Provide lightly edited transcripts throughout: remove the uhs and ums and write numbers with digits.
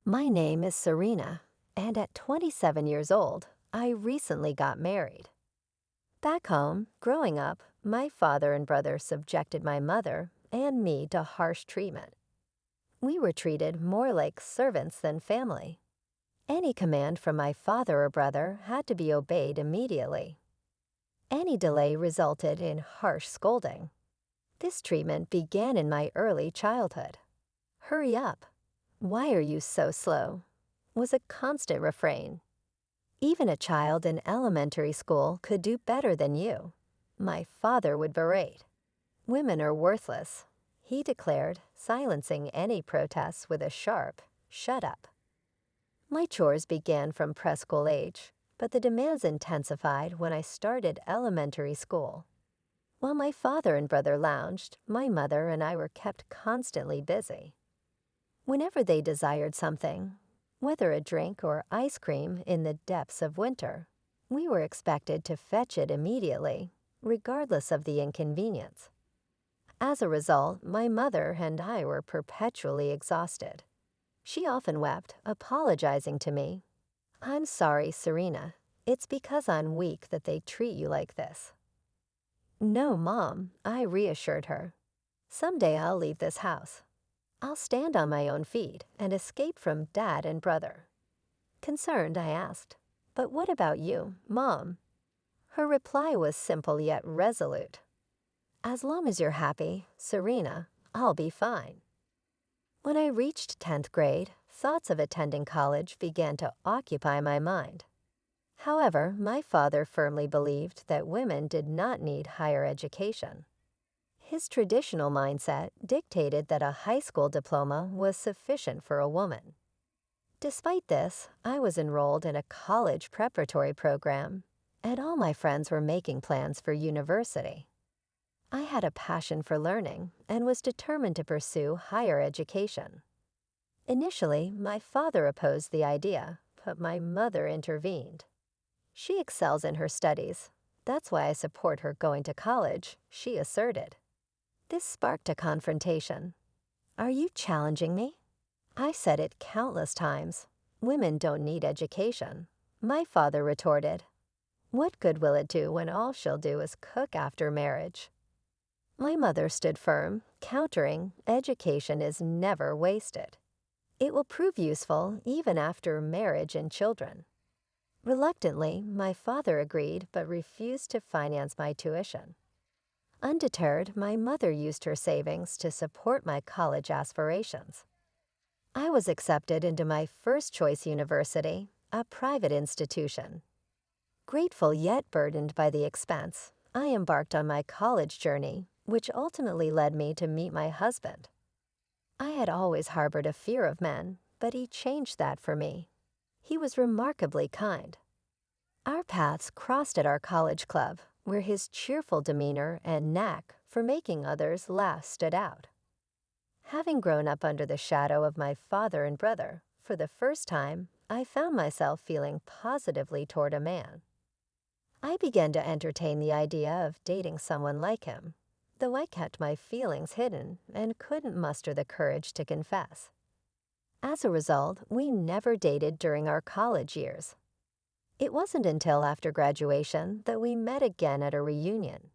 My name is Serena, and at 27 years old, I recently got married. Back home, growing up, my father and brother subjected my mother and me to harsh treatment. We were treated more like servants than family. Any command from my father or brother had to be obeyed immediately. Any delay resulted in harsh scolding. This treatment began in my early childhood. "Hurry up. Why are you so slow?" was a constant refrain. "Even a child in elementary school could do better than you," my father would berate. "Women are worthless," he declared, silencing any protests with a sharp, "Shut up." My chores began from preschool age, but the demands intensified when I started elementary school. While my father and brother lounged, my mother and I were kept constantly busy. Whenever they desired something, whether a drink or ice cream in the depths of winter, we were expected to fetch it immediately, regardless of the inconvenience. As a result, my mother and I were perpetually exhausted. She often wept, apologizing to me. "I'm sorry, Serena. It's because I'm weak that they treat you like this." "No, Mom," I reassured her. "Someday I'll leave this house. I'll stand on my own feet and escape from Dad and brother." Concerned, I asked, "But what about you, Mom?" Her reply was simple yet resolute. "As long as you're happy, Serena, I'll be fine." When I reached 10th grade, thoughts of attending college began to occupy my mind. However, my father firmly believed that women did not need higher education. His traditional mindset dictated that a high school diploma was sufficient for a woman. Despite this, I was enrolled in a college preparatory program, and all my friends were making plans for university. I had a passion for learning and was determined to pursue higher education. Initially, my father opposed the idea, but my mother intervened. "She excels in her studies. That's why I support her going to college," she asserted. This sparked a confrontation. "Are you challenging me?" I said it countless times. "Women don't need education." My father retorted, "What good will it do when all she'll do is cook after marriage?" My mother stood firm, countering, "Education is never wasted. It will prove useful even after marriage and children." Reluctantly, my father agreed but refused to finance my tuition. Undeterred, my mother used her savings to support my college aspirations. I was accepted into my first choice university, a private institution. Grateful yet burdened by the expense, I embarked on my college journey, which ultimately led me to meet my husband. I had always harbored a fear of men, but he changed that for me. He was remarkably kind. Our paths crossed at our college club, where his cheerful demeanor and knack for making others laugh stood out. Having grown up under the shadow of my father and brother, for the first time, I found myself feeling positively toward a man. I began to entertain the idea of dating someone like him, though I kept my feelings hidden and couldn't muster the courage to confess. As a result, we never dated during our college years. It wasn't until after graduation that we met again at a reunion.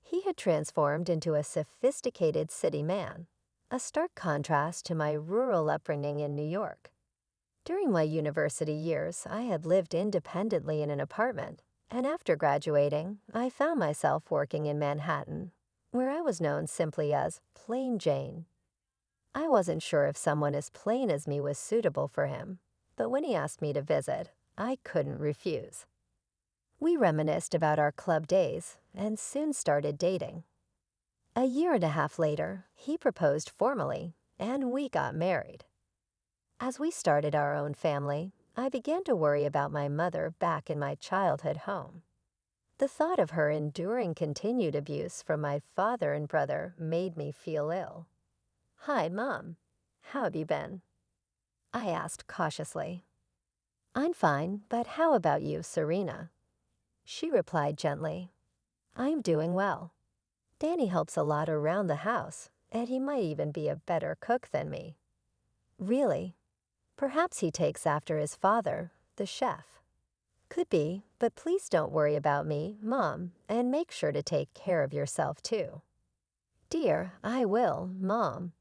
He had transformed into a sophisticated city man, a stark contrast to my rural upbringing in New York. During my university years, I had lived independently in an apartment, and after graduating, I found myself working in Manhattan, where I was known simply as Plain Jane. I wasn't sure if someone as plain as me was suitable for him, but when he asked me to visit, I couldn't refuse. We reminisced about our club days and soon started dating. A year and a half later, he proposed formally, and we got married. As we started our own family, I began to worry about my mother back in my childhood home. The thought of her enduring continued abuse from my father and brother made me feel ill. "Hi, Mom. How have you been?" I asked cautiously. "I'm fine, but how about you, Serena?" She replied gently, "I'm doing well. Danny helps a lot around the house, and he might even be a better cook than me." "Really?" Perhaps he takes after his father, the chef. Could be, but please don't worry about me, Mom, and make sure to take care of yourself too. Dear, I will, Mom.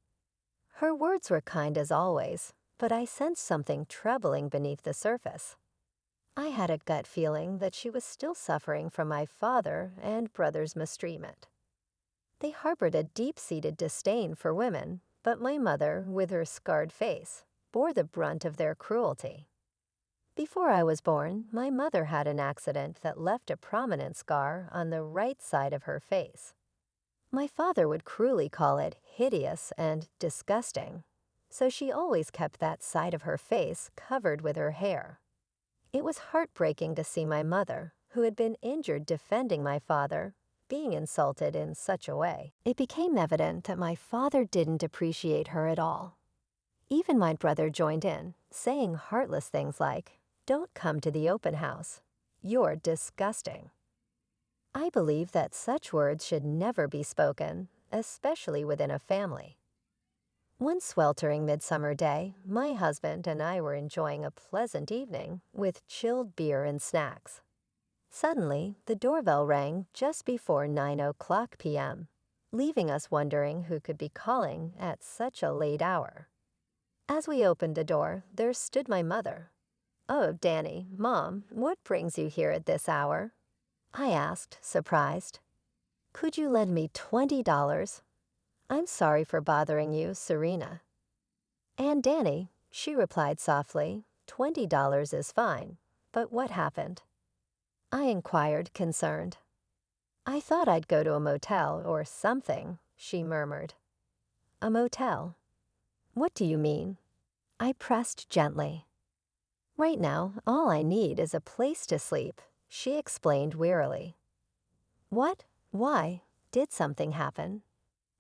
Her words were kind as always, but I sensed something troubling beneath the surface. I had a gut feeling that she was still suffering from my father and brother's mistreatment. They harbored a deep-seated disdain for women, but my mother, with her scarred face, bore the brunt of their cruelty. Before I was born, my mother had an accident that left a prominent scar on the right side of her face. My father would cruelly call it hideous and disgusting, so she always kept that side of her face covered with her hair. It was heartbreaking to see my mother, who had been injured defending my father, being insulted in such a way. It became evident that my father didn't appreciate her at all. Even my brother joined in, saying heartless things like, "Don't come to the open house. You're disgusting." I believe that such words should never be spoken, especially within a family. One sweltering midsummer day, my husband and I were enjoying a pleasant evening with chilled beer and snacks. Suddenly, the doorbell rang just before 9 o'clock p.m., leaving us wondering who could be calling at such a late hour. As we opened the door, there stood my mother. "Oh, Danny, Mom, what brings you here at this hour?" I asked, surprised. "Could you lend me $20? I'm sorry for bothering you, Serena." "And Danny," she replied softly, "$20 is fine, but what happened?" I inquired, concerned. "I thought I'd go to a motel or something," she murmured. "A motel? What do you mean?" I pressed gently. "Right now, all I need is a place to sleep," she explained wearily. "What? Why? Did something happen?"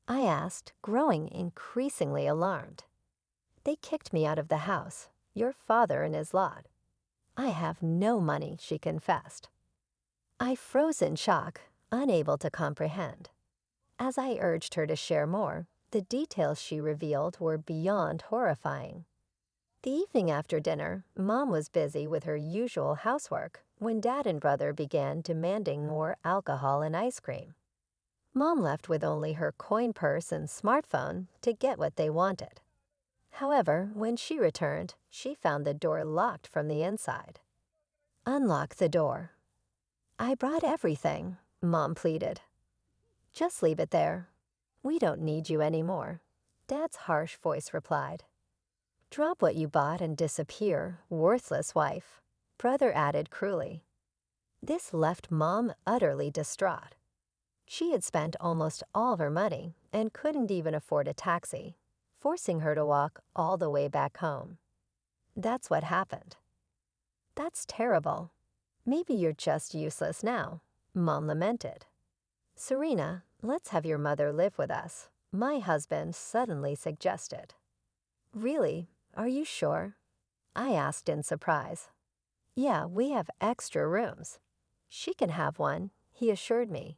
I asked, growing increasingly alarmed. "They kicked me out of the house, your father and his lot." "I have no money," she confessed. I froze in shock, unable to comprehend. As I urged her to share more, the details she revealed were beyond horrifying. The evening after dinner, Mom was busy with her usual housework when Dad and brother began demanding more alcohol and ice cream. Mom left with only her coin purse and smartphone to get what they wanted. However, when she returned, she found the door locked from the inside. "Unlock the door." "I brought everything," Mom pleaded. "Just leave it there. We don't need you anymore," Dad's harsh voice replied. "Drop what you bought and disappear, worthless wife," brother added cruelly. This left Mom utterly distraught. She had spent almost all her money and couldn't even afford a taxi, forcing her to walk all the way back home. That's what happened. "That's terrible. Maybe you're just useless now," Mom lamented. "Serena, let's have your mother live with us," my husband suddenly suggested. "Really? Are you sure?" I asked in surprise. "Yeah, we have extra rooms." "She can have one," he assured me.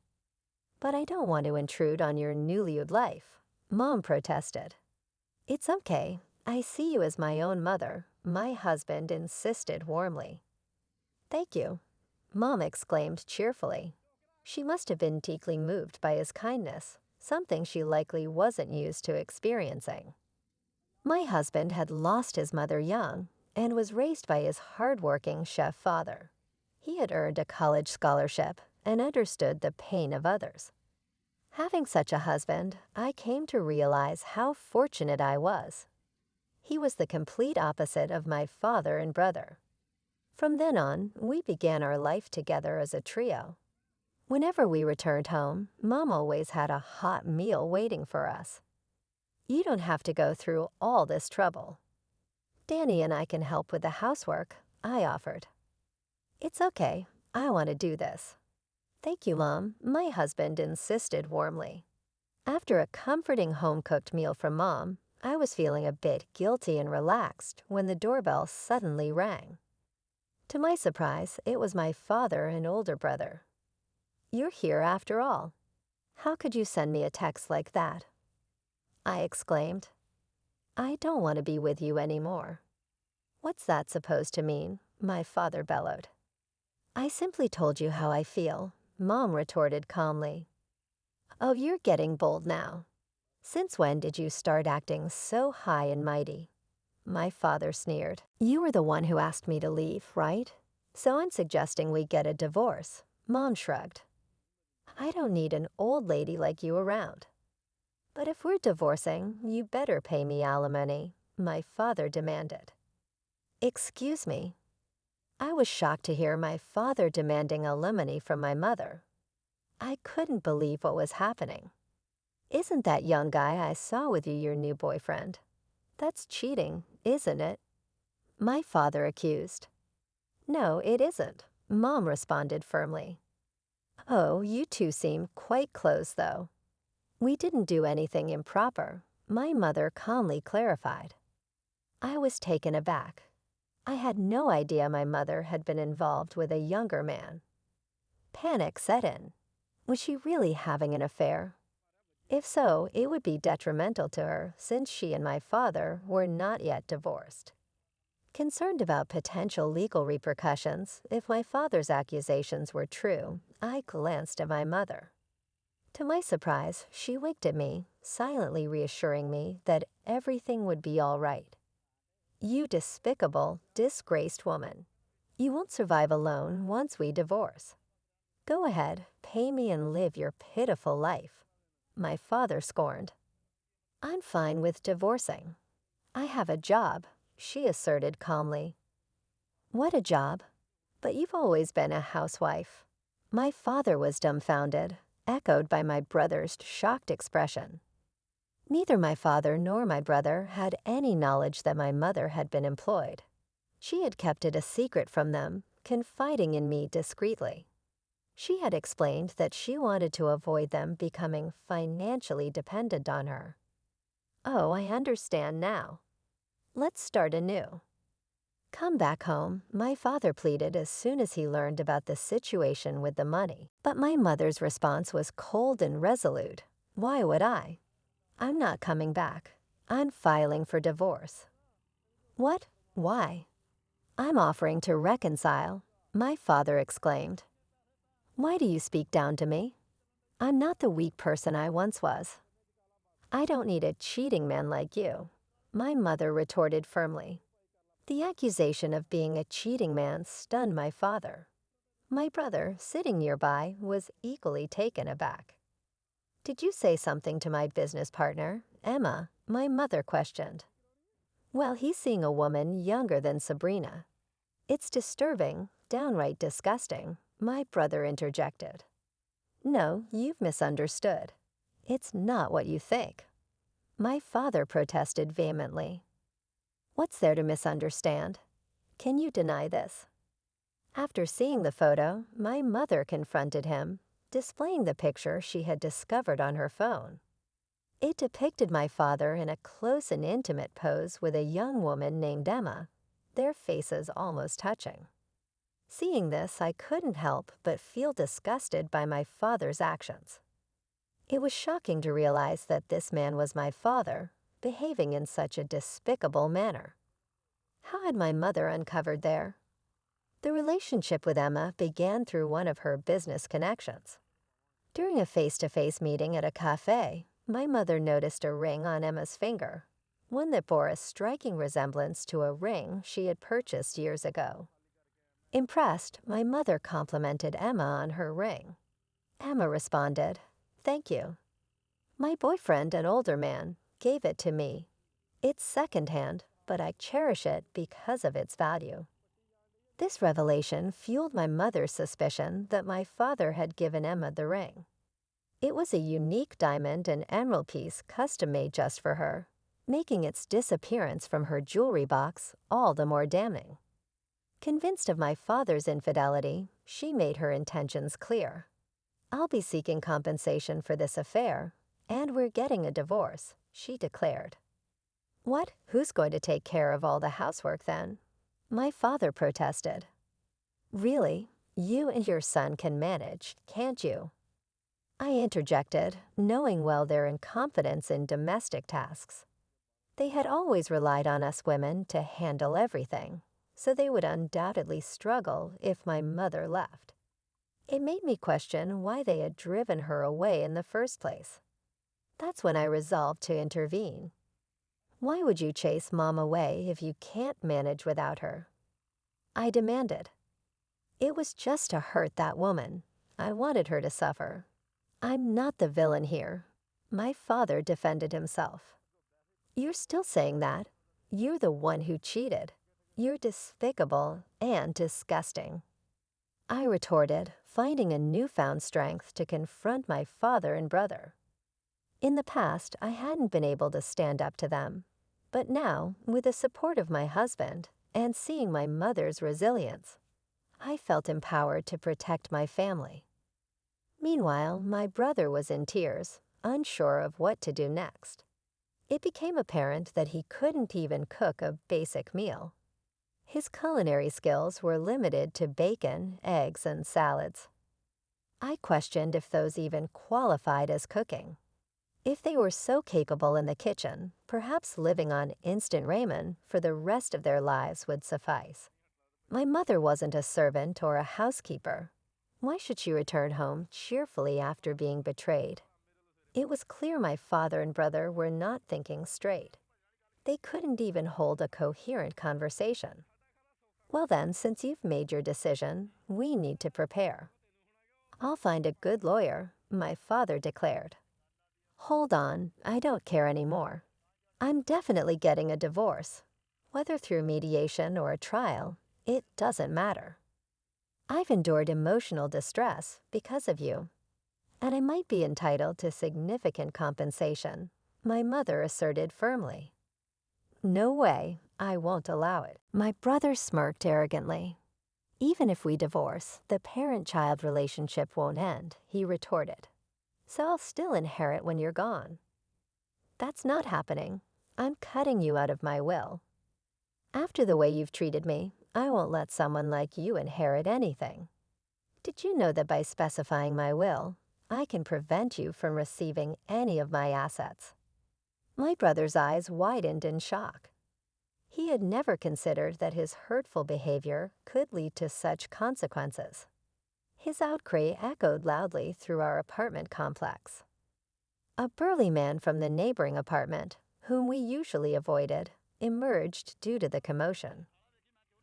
"But I don't want to intrude on your newlywed life," Mom protested. "It's okay. I see you as my own mother," my husband insisted warmly. "Thank you," Mom exclaimed cheerfully. She must have been deeply moved by his kindness, something she likely wasn't used to experiencing. My husband had lost his mother young and was raised by his hard-working chef father. He had earned a college scholarship and understood the pain of others. Having such a husband, I came to realize how fortunate I was. He was the complete opposite of my father and brother. From then on, we began our life together as a trio. Whenever we returned home, Mom always had a hot meal waiting for us. "You don't have to go through all this trouble. Danny and I can help with the housework," I offered. "It's okay. I want to do this." "Thank you, Mom," my husband insisted warmly. After a comforting home-cooked meal from Mom, I was feeling a bit guilty and relaxed when the doorbell suddenly rang. To my surprise, it was my father and older brother. "You're here after all. How could you send me a text like that?" I exclaimed. "I don't want to be with you anymore." What's that supposed to mean? My father bellowed. I simply told you how I feel, Mom retorted calmly. Oh, you're getting bold now. Since when did you start acting so high and mighty? My father sneered. You were the one who asked me to leave, right? So I'm suggesting we get a divorce. Mom shrugged. I don't need an old lady like you around. But if we're divorcing, you better pay me alimony, my father demanded. Excuse me. I was shocked to hear my father demanding alimony from my mother. I couldn't believe what was happening. Isn't that young guy I saw with you your new boyfriend? That's cheating, isn't it? My father accused. No, it isn't, Mom responded firmly. Oh, you two seem quite close, though. We didn't do anything improper, my mother calmly clarified. I was taken aback. I had no idea my mother had been involved with a younger man. Panic set in. Was she really having an affair? If so, it would be detrimental to her since she and my father were not yet divorced. Concerned about potential legal repercussions if my father's accusations were true, I glanced at my mother. To my surprise, she winked at me, silently reassuring me that everything would be all right. You despicable, disgraced woman. You won't survive alone once we divorce. Go ahead, pay me and live your pitiful life. My father scorned. I'm fine with divorcing. I have a job, she asserted calmly. What a job. But you've always been a housewife. My father was dumbfounded, echoed by my brother's shocked expression. Neither my father nor my brother had any knowledge that my mother had been employed. She had kept it a secret from them, confiding in me discreetly. She had explained that she wanted to avoid them becoming financially dependent on her. Oh, I understand now. Let's start anew. Come back home, my father pleaded as soon as he learned about the situation with the money. But my mother's response was cold and resolute. Why would I? I'm not coming back. I'm filing for divorce. What? Why? I'm offering to reconcile, my father exclaimed. Why do you speak down to me? I'm not the weak person I once was. I don't need a cheating man like you, my mother retorted firmly. The accusation of being a cheating man stunned my father. My brother, sitting nearby, was equally taken aback. Did you say something to my business partner, Emma? My mother questioned. Well, he's seeing a woman younger than Sabrina. It's disturbing, downright disgusting, my brother interjected. No, you've misunderstood. It's not what you think. My father protested vehemently. What's there to misunderstand? Can you deny this? After seeing the photo, my mother confronted him, displaying the picture she had discovered on her phone. It depicted my father in a close and intimate pose with a young woman named Emma, their faces almost touching. Seeing this, I couldn't help but feel disgusted by my father's actions. It was shocking to realize that this man was my father, behaving in such a despicable manner. How had my mother uncovered there? The relationship with Emma began through one of her business connections. During a face-to-face meeting at a cafe, my mother noticed a ring on Emma's finger, one that bore a striking resemblance to a ring she had purchased years ago. Impressed, my mother complimented Emma on her ring. Emma responded, "Thank you. My boyfriend, an older man, gave it to me. It's secondhand, but I cherish it because of its value." This revelation fueled my mother's suspicion that my father had given Emma the ring. It was a unique diamond and emerald piece custom-made just for her, making its disappearance from her jewelry box all the more damning. Convinced of my father's infidelity, she made her intentions clear. I'll be seeking compensation for this affair, and we're getting a divorce, she declared. What? Who's going to take care of all the housework then? My father protested. Really? You and your son can manage, can't you? I interjected, knowing well their incompetence in domestic tasks. They had always relied on us women to handle everything, so they would undoubtedly struggle if my mother left. It made me question why they had driven her away in the first place. That's when I resolved to intervene. Why would you chase Mom away if you can't manage without her? I demanded. It was just to hurt that woman. I wanted her to suffer. I'm not the villain here. My father defended himself. You're still saying that. You're the one who cheated. You're despicable and disgusting. I retorted, finding a newfound strength to confront my father and brother. In the past, I hadn't been able to stand up to them. But now, with the support of my husband and seeing my mother's resilience, I felt empowered to protect my family. Meanwhile, my brother was in tears, unsure of what to do next. It became apparent that he couldn't even cook a basic meal. His culinary skills were limited to bacon, eggs, and salads. I questioned if those even qualified as cooking. If they were so capable in the kitchen, perhaps living on instant ramen for the rest of their lives would suffice. My mother wasn't a servant or a housekeeper. Why should she return home cheerfully after being betrayed? It was clear my father and brother were not thinking straight. They couldn't even hold a coherent conversation. Well then, since you've made your decision, we need to prepare. I'll find a good lawyer, my father declared. Hold on, I don't care anymore. I'm definitely getting a divorce. Whether through mediation or a trial, it doesn't matter. I've endured emotional distress because of you, and I might be entitled to significant compensation, my mother asserted firmly. No way, I won't allow it. My brother smirked arrogantly. Even if we divorce, the parent-child relationship won't end, he retorted. So I'll still inherit when you're gone. That's not happening. I'm cutting you out of my will. After the way you've treated me, I won't let someone like you inherit anything. Did you know that by specifying my will, I can prevent you from receiving any of my assets? My brother's eyes widened in shock. He had never considered that his hurtful behavior could lead to such consequences. His outcry echoed loudly through our apartment complex. A burly man from the neighboring apartment, whom we usually avoided, emerged due to the commotion.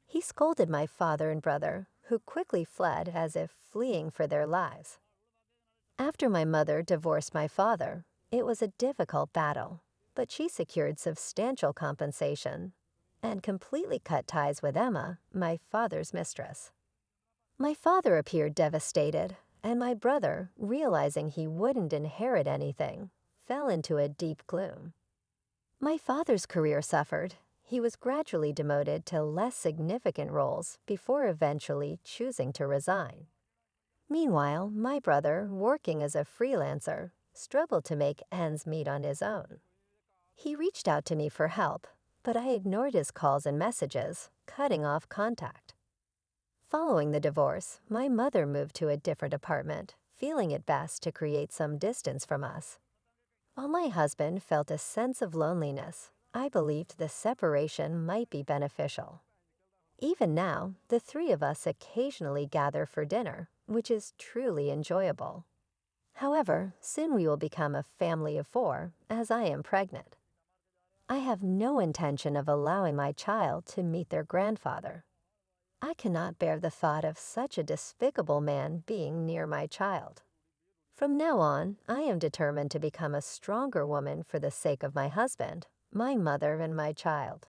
He scolded my father and brother, who quickly fled as if fleeing for their lives. After my mother divorced my father, it was a difficult battle, but she secured substantial compensation and completely cut ties with Emma, my father's mistress. My father appeared devastated, and my brother, realizing he wouldn't inherit anything, fell into a deep gloom. My father's career suffered. He was gradually demoted to less significant roles before eventually choosing to resign. Meanwhile, my brother, working as a freelancer, struggled to make ends meet on his own. He reached out to me for help, but I ignored his calls and messages, cutting off contact. Following the divorce, my mother moved to a different apartment, feeling it best to create some distance from us. While my husband felt a sense of loneliness, I believed the separation might be beneficial. Even now, the three of us occasionally gather for dinner, which is truly enjoyable. However, soon we will become a family of four, as I am pregnant. I have no intention of allowing my child to meet their grandfather. I cannot bear the thought of such a despicable man being near my child. From now on, I am determined to become a stronger woman for the sake of my husband, my mother, and my child.